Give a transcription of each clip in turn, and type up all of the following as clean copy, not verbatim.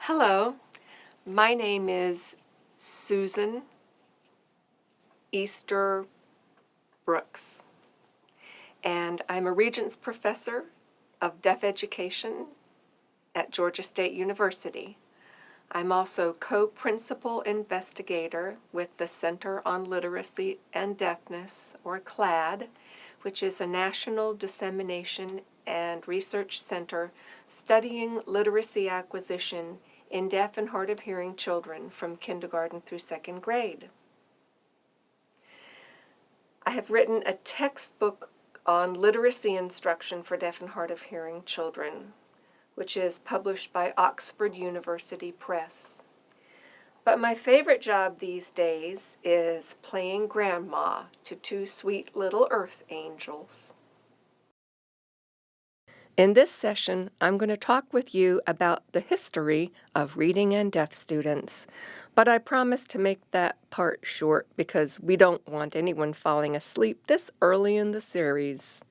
Hello, my name is Susan Easterbrooks, and I'm a Regents Professor of Deaf Education at Georgia State University. I'm also co-principal investigator with the Center on Literacy and Deafness, or CLAD, which is a national dissemination and research center studying literacy acquisition in deaf and hard of hearing children from kindergarten through second grade. I have written a textbook on literacy instruction for deaf and hard of hearing children, which is published by Oxford University Press. But my favorite job these days is playing grandma to two sweet little earth angels. In this session, I'm going to talk with you about the history of reading and deaf students, but I promise to make that part short because we don't want anyone falling asleep this early in the series.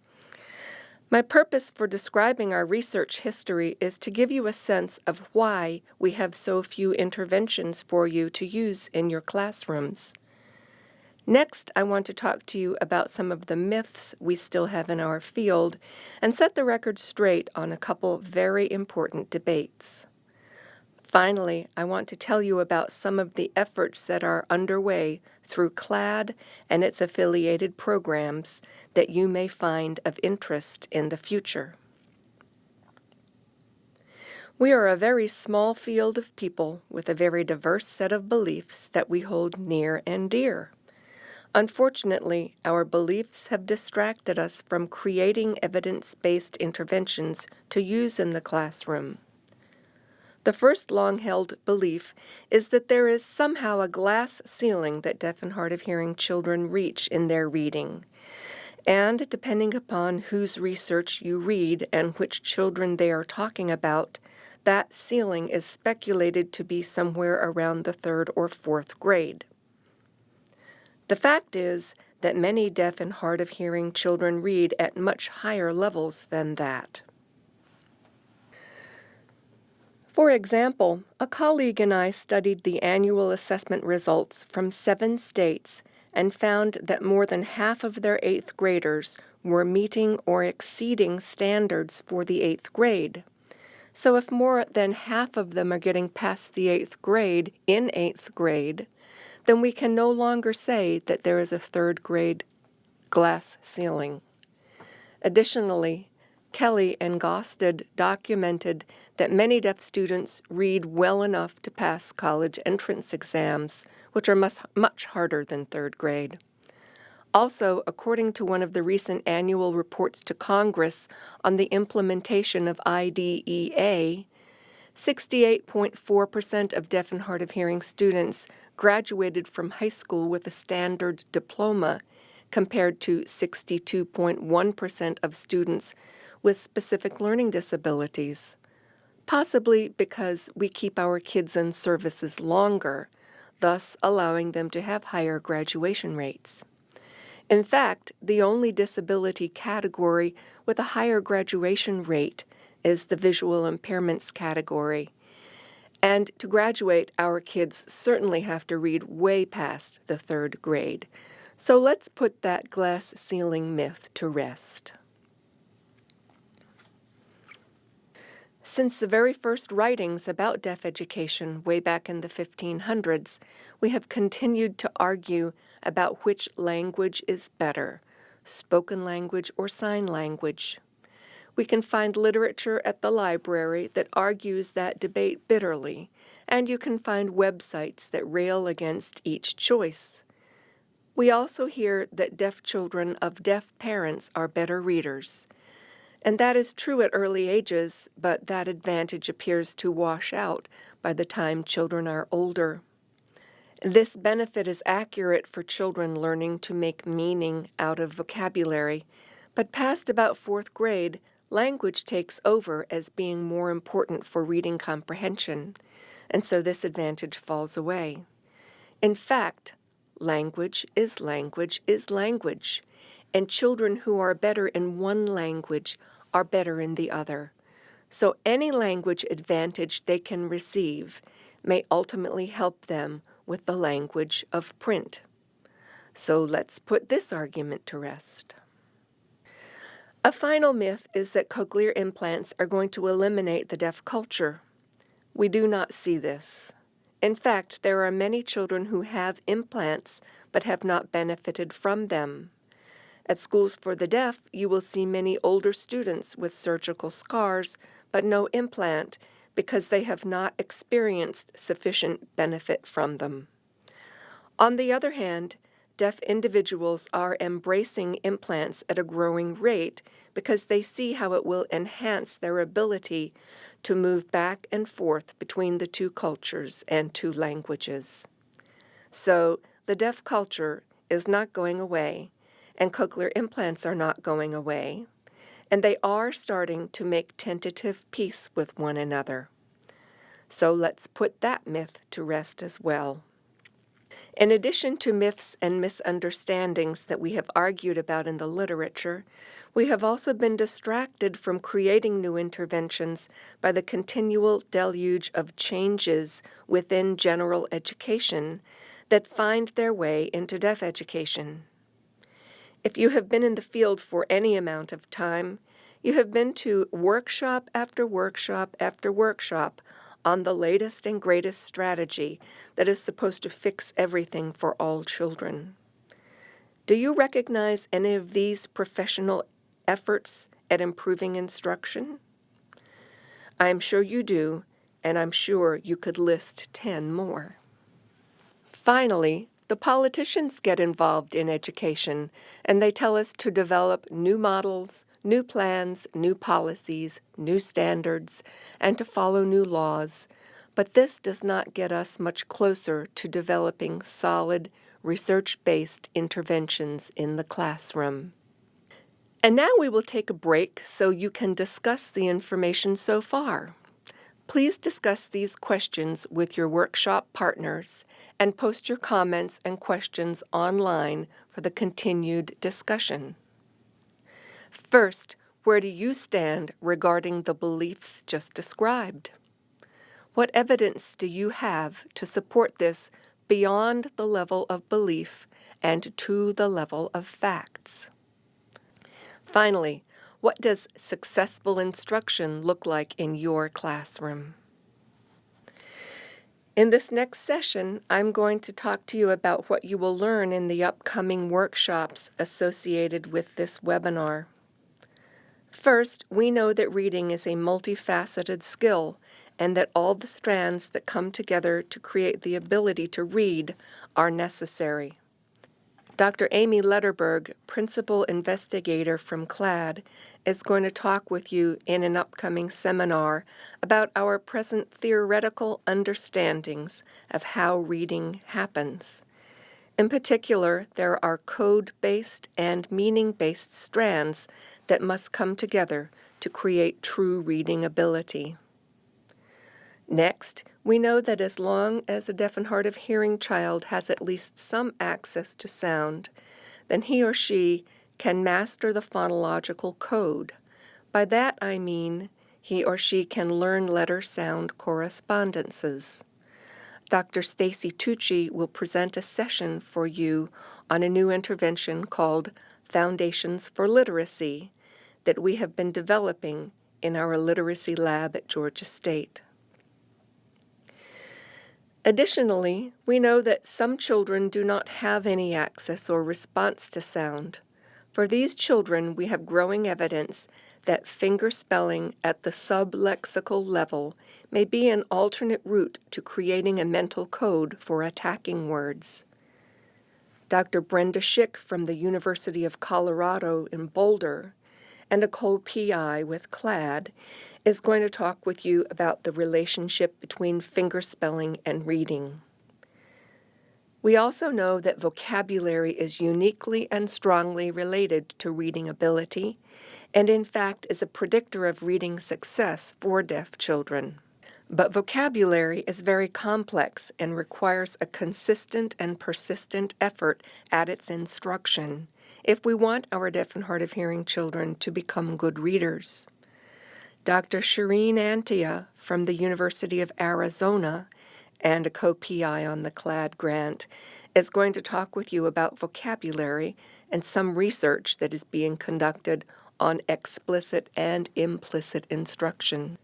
My purpose for describing our research history is to give you a sense of why we have so few interventions for you to use in your classrooms. Next, I want to talk to you about some of the myths we still have in our field and set the record straight on a couple very important debates. Finally, I want to tell you about some of the efforts that are underway through CLAD and its affiliated programs that you may find of interest in the future. We are a very small field of people with a very diverse set of beliefs that we hold near and dear. Unfortunately, our beliefs have distracted us from creating evidence-based interventions to use in the classroom. The first long-held belief is that there is somehow a glass ceiling that deaf and hard of hearing children reach in their reading. And depending upon whose research you read and which children they are talking about, that ceiling is speculated to be somewhere around the third or fourth grade. The fact is that many deaf and hard of hearing children read at much higher levels than that. For example, a colleague and I studied the annual assessment results from 7 states and found that more than half of their 8th graders were meeting or exceeding standards for the 8th grade. So if more than half of them are getting past the 8th grade in 8th grade, then we can no longer say that there is a third grade glass ceiling. Additionally, Kelly and Gosted documented that many deaf students read well enough to pass college entrance exams, which are much harder than third grade. Also, according to one of the recent annual reports to Congress on the implementation of IDEA, 68.4% of deaf and hard of hearing students graduated from high school with a standard diploma, compared to 62.1% of students with specific learning disabilities, possibly because we keep our kids in services longer, thus allowing them to have higher graduation rates. In fact, the only disability category with a higher graduation rate is the visual impairments category. And to graduate, our kids certainly have to read way past the third grade. So let's put that glass ceiling myth to rest. Since the very first writings about deaf education way back in the 1500s, we have continued to argue about which language is better, spoken language or sign language. We can find literature at the library that argues that debate bitterly, and you can find websites that rail against each choice. We also hear that deaf children of deaf parents are better readers. And that is true at early ages, but that advantage appears to wash out by the time children are older. This benefit is accurate for children learning to make meaning out of vocabulary, but past about 4th grade, language takes over as being more important for reading comprehension, and so this advantage falls away. In fact, language is language is language, and children who are better in one language are better in the other. So any language advantage they can receive may ultimately help them with the language of print. So let's put this argument to rest. A final myth is that cochlear implants are going to eliminate the deaf culture. We do not see this. In fact, there are many children who have implants but have not benefited from them. At schools for the deaf, you will see many older students with surgical scars but no implant because they have not experienced sufficient benefit from them. On the other hand, deaf individuals are embracing implants at a growing rate because they see how it will enhance their ability to move back and forth between the two cultures and two languages. So, the deaf culture is not going away, and cochlear implants are not going away, and they are starting to make tentative peace with one another. So let's put that myth to rest as well. In addition to myths and misunderstandings that we have argued about in the literature, we have also been distracted from creating new interventions by the continual deluge of changes within general education that find their way into deaf education. If you have been in the field for any amount of time, you have been to workshop after workshop after workshop on the latest and greatest strategy that is supposed to fix everything for all children. Do you recognize any of these professional efforts at improving instruction? I am sure you do, and I'm sure you could list 10 more. Finally, the politicians get involved in education, and they tell us to develop new models, new plans, new policies, new standards, and to follow new laws. But this does not get us much closer to developing solid, research-based interventions in the classroom. And now we will take a break so you can discuss the information so far. Please discuss these questions with your workshop partners and post your comments and questions online for the continued discussion. First, where do you stand regarding the beliefs just described? What evidence do you have to support this beyond the level of belief and to the level of facts? Finally, what does successful instruction look like in your classroom? In this next session, I'm going to talk to you about what you will learn in the upcoming workshops associated with this webinar. First, we know that reading is a multifaceted skill and that all the strands that come together to create the ability to read are necessary. Dr. Amy Letterberg, Principal Investigator from CLAD, is going to talk with you in an upcoming seminar about our present theoretical understandings of how reading happens. In particular, there are code-based and meaning-based strands that must come together to create true reading ability. Next, we know that as long as a deaf and hard of hearing child has at least some access to sound, then he or she can master the phonological code. By that I mean he or she can learn letter-sound correspondences. Dr. Stacy Tucci will present a session for you on a new intervention called Foundations for Literacy that we have been developing in our literacy lab at Georgia State. Additionally, we know that some children do not have any access or response to sound. For these children, we have growing evidence that finger spelling at the sublexical level may be an alternate route to creating a mental code for attacking words. Dr. Brenda Schick from the University of Colorado in Boulder and a co-PI with CLAD is going to talk with you about the relationship between fingerspelling and reading. We also know that vocabulary is uniquely and strongly related to reading ability, and in fact is a predictor of reading success for deaf children. But vocabulary is very complex and requires a consistent and persistent effort at its instruction if we want our deaf and hard of hearing children to become good readers. Dr. Shireen Antia from the University of Arizona and a co-PI on the CLAD grant is going to talk with you about vocabulary and some research that is being conducted on explicit and implicit instruction.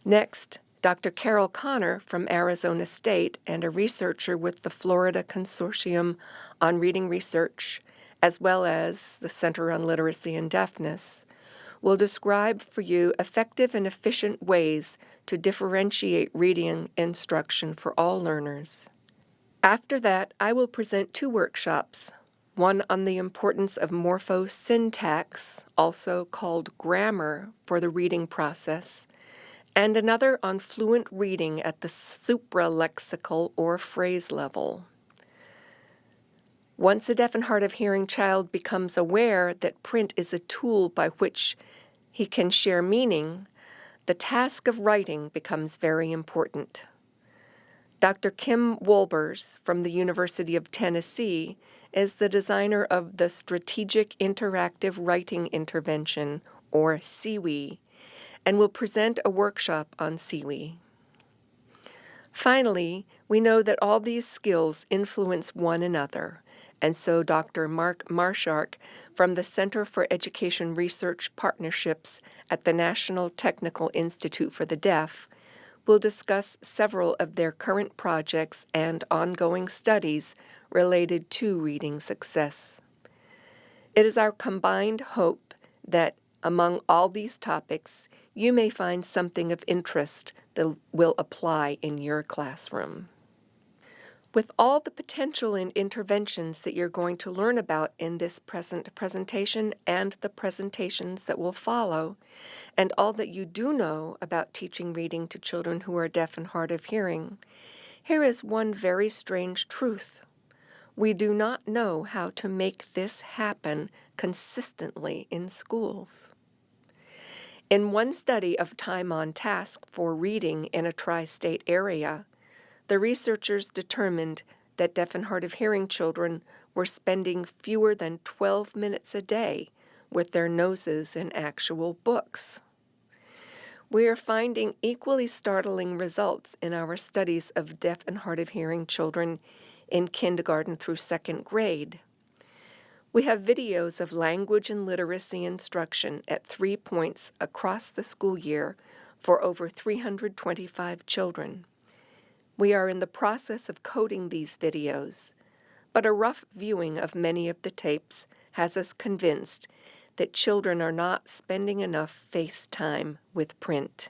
Next, Dr. Carol Connor from Arizona State and a researcher with the Florida Consortium on Reading Research, as well as the Center on Literacy and Deafness, will describe for you effective and efficient ways to differentiate reading instruction for all learners. After that, I will present 2 workshops, one on the importance of morphosyntax, also called grammar, for the reading process, and another on fluent reading at the supralexical or phrase level. Once a deaf and hard of hearing child becomes aware that print is a tool by which he can share meaning, the task of writing becomes very important. Dr. Kim Wolbers from the University of Tennessee is the designer of the Strategic Interactive Writing Intervention, or SIWI, and will present a workshop on SIWI. Finally, we know that all these skills influence one another, and so Dr. Mark Marshark from the Center for Education Research Partnerships at the National Technical Institute for the Deaf will discuss several of their current projects and ongoing studies related to reading success. It is our combined hope that among all these topics, you may find something of interest that will apply in your classroom. With all the potential and interventions that you're going to learn about in this presentation and the presentations that will follow, and all that you do know about teaching reading to children who are deaf and hard of hearing, here is one very strange truth. We do not know how to make this happen consistently in schools. In one study of time on task for reading in a tri-state area, the researchers determined that deaf and hard of hearing children were spending fewer than 12 minutes a day with their noses in actual books. We are finding equally startling results in our studies of deaf and hard of hearing children in kindergarten through 2nd grade. We have videos of language and literacy instruction at 3 points across the school year for over 325 children. We are in the process of coding these videos, but a rough viewing of many of the tapes has us convinced that children are not spending enough face time with print.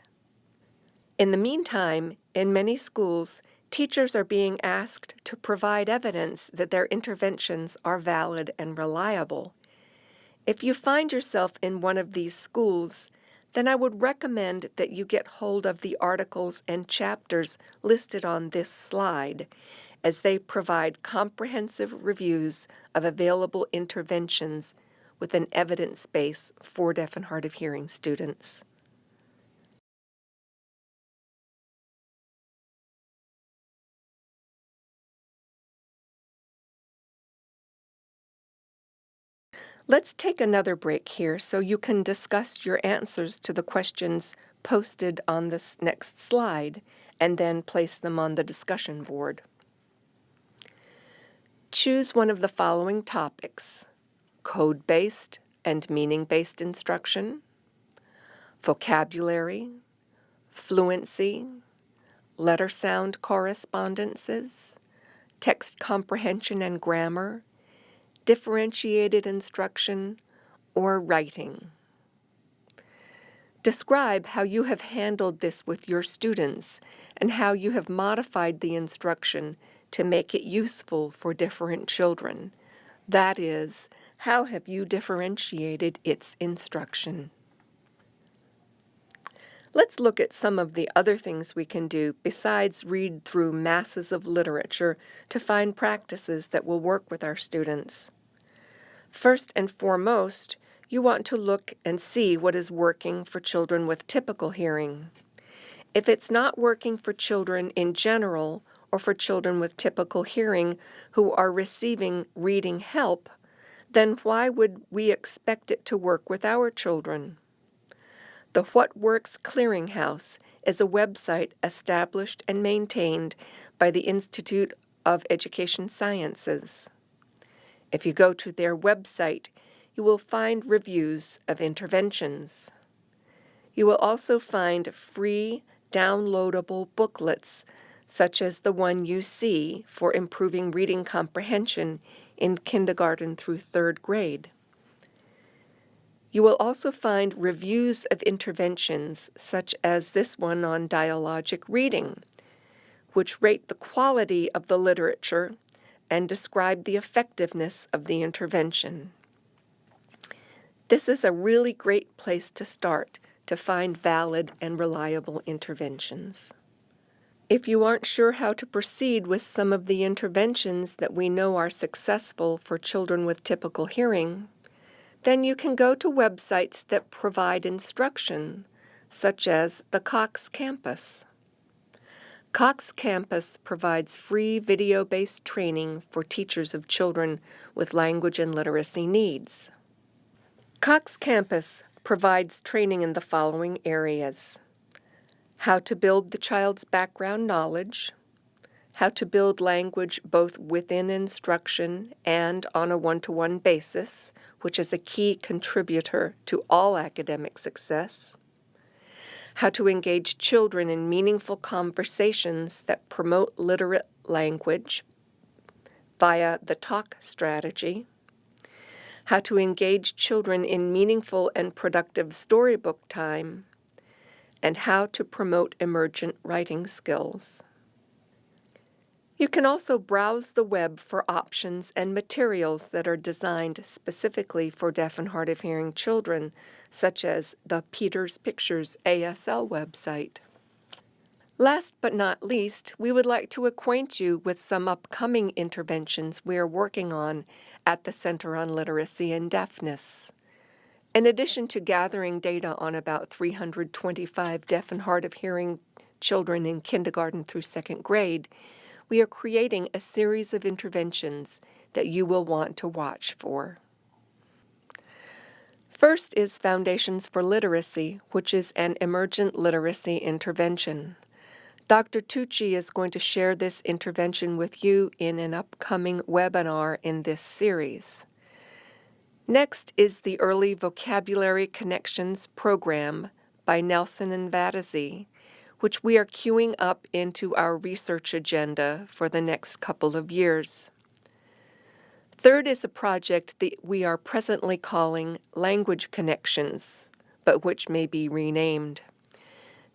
In the meantime, in many schools, teachers are being asked to provide evidence that their interventions are valid and reliable. If you find yourself in one of these schools, then I would recommend that you get hold of the articles and chapters listed on this slide, as they provide comprehensive reviews of available interventions with an evidence base for deaf and hard of hearing students. Let's take another break here so you can discuss your answers to the questions posted on this next slide and then place them on the discussion board. Choose one of the following topics: code-based and meaning-based instruction, vocabulary, fluency, letter-sound correspondences, text comprehension and grammar, differentiated instruction, or writing. Describe how you have handled this with your students and how you have modified the instruction to make it useful for different children. That is, how have you differentiated its instruction? Let's look at some of the other things we can do besides read through masses of literature to find practices that will work with our students. First and foremost, you want to look and see what is working for children with typical hearing. If it's not working for children in general or for children with typical hearing who are receiving reading help, then why would we expect it to work with our children? The What Works Clearinghouse is a website established and maintained by the Institute of Education Sciences. If you go to their website, you will find reviews of interventions. You will also find free downloadable booklets, such as the one you see for improving reading comprehension in kindergarten through third grade. You will also find reviews of interventions, such as this one on dialogic reading, which rate the quality of the literature and describe the effectiveness of the intervention. This is a really great place to start to find valid and reliable interventions. If you aren't sure how to proceed with some of the interventions that we know are successful for children with typical hearing, then you can go to websites that provide instruction, such as the Cox Campus. Cox Campus provides free video-based training for teachers of children with language and literacy needs. Cox Campus provides training in the following areas: how to build the child's background knowledge, how to build language both within instruction and on a one-to-one basis, which is a key contributor to all academic success, how to engage children in meaningful conversations that promote literate language via the talk strategy, how to engage children in meaningful and productive storybook time, and how to promote emergent writing skills. You can also browse the web for options and materials that are designed specifically for deaf and hard of hearing children, such as the Peters Pictures ASL website. Last but not least, we would like to acquaint you with some upcoming interventions we are working on at the Center on Literacy and Deafness. In addition to gathering data on about 325 deaf and hard of hearing children in kindergarten through second grade, we are creating a series of interventions that you will want to watch for. First is Foundations for Literacy, which is an emergent literacy intervention. Dr. Tucci is going to share this intervention with you in an upcoming webinar in this series. Next is the Early Vocabulary Connections program by Nelson and Vadazzi, which we are queuing up into our research agenda for the next couple of years. Third is a project that we are presently calling Language Connections, but which may be renamed.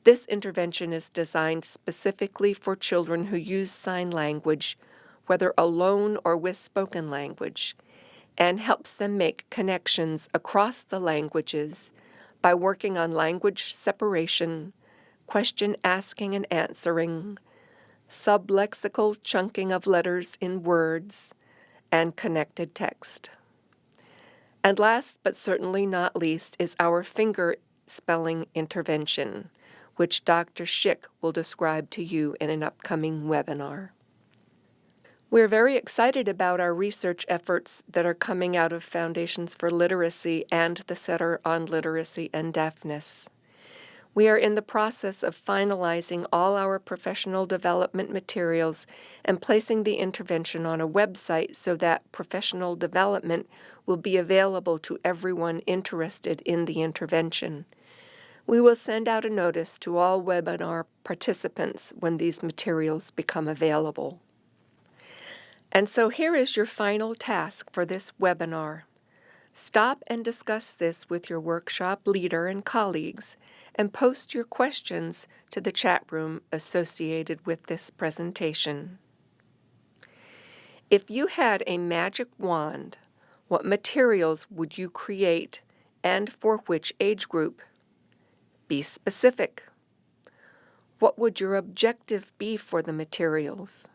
This intervention is designed specifically for children who use sign language, whether alone or with spoken language, and helps them make connections across the languages by working on language separation, question asking and answering, sublexical chunking of letters in words, and connected text. And last but certainly not least is our finger spelling intervention, which Dr. Schick will describe to you in an upcoming webinar. We're very excited about our research efforts that are coming out of Foundations for Literacy and the Center on Literacy and Deafness. We are in the process of finalizing all our professional development materials and placing the intervention on a website so that professional development will be available to everyone interested in the intervention. We will send out a notice to all webinar participants when these materials become available. And so here is your final task for this webinar. Stop and discuss this with your workshop leader and colleagues, and post your questions to the chat room associated with this presentation. If you had a magic wand, what materials would you create and for which age group? Be specific. What would your objective be for the materials?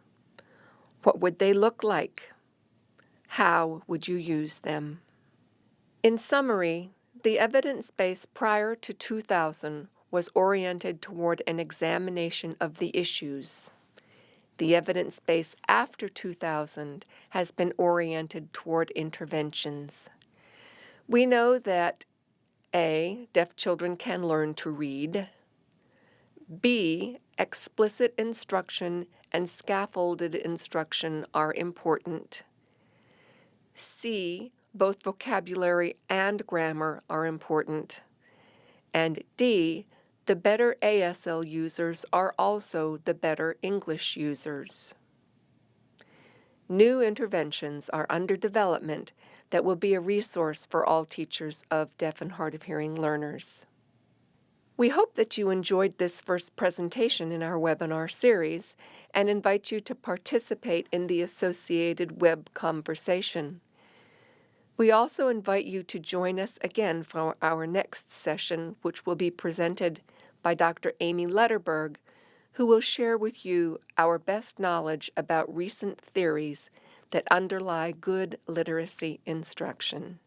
What would they look like? How would you use them? In summary, the evidence base prior to 2000 was oriented toward an examination of the issues. The evidence base after 2000 has been oriented toward interventions. We know that A, deaf children can learn to read. B, explicit instruction and scaffolded instruction are important. C, both vocabulary and grammar are important. And D, the better ASL users are also the better English users. New interventions are under development that will be a resource for all teachers of deaf and hard of hearing learners. We hope that you enjoyed this first presentation in our webinar series and invite you to participate in the associated web conversation. We also invite you to join us again for our next session, which will be presented by Dr. Amy Letterberg, who will share with you our best knowledge about recent theories that underlie good literacy instruction.